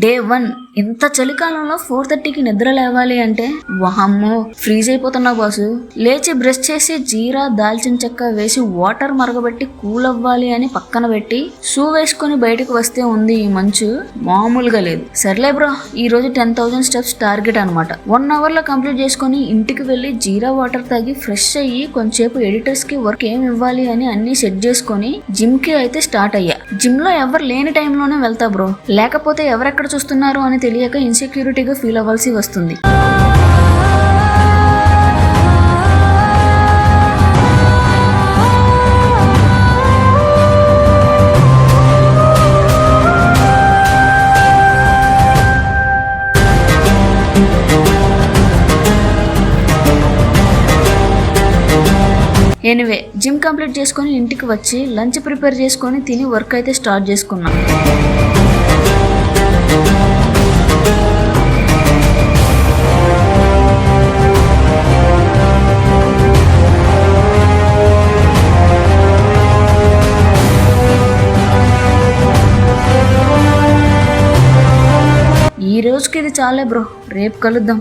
Day 1 ఇంత చలికాలంలో 4:30కి నిద్ర లేవాలి అంటే వామ్మో ఫ్రీజ్ అయిపోతున్నా బాసు. లేచి బ్రష్ చేసి జీరా దాల్చిన చెక్క వేసి వాటర్ మరగబెట్టి కూల్ అవ్వాలి అని పక్కన పెట్టి షూ వేసుకుని బయటకు వస్తే ఉంది ఈ మంచు మామూలుగా లేదు. సర్లే బ్రో, ఈ రోజు 10,000 స్టెప్స్ టార్గెట్ అనమాట. 1 అవర్ లో కంప్లీట్ చేసుకుని ఇంటికి వెళ్లి జీరా వాటర్ తాగి ఫ్రెష్ అయ్యి కొంచెంసేపు ఎడిటర్స్ కి వర్క్ ఏం ఇవ్వాలి అని అన్ని సెట్ చేసుకుని జిమ్ కి అయితే స్టార్ట్ అయ్యా. జిమ్ లో ఎవరు లేని టైంలోనే వెళ్తా బ్రో, లేకపోతే ఎవరెక్కడ చూస్తున్నారు అని తెలియక ఇన్సెక్యూరిటీగా ఫీల్ అవ్వాల్సి వస్తుంది. ఎనివే జిమ్ కంప్లీట్ చేసుకొని ఇంటికి వచ్చి లంచ్ ప్రిపేర్ చేసుకొని తిని వర్క్ అయితే స్టార్ట్ చేసుకున్నాం. ఈ రోజుకి ఇది చాలే బ్రో, రేపు కలుద్దాం.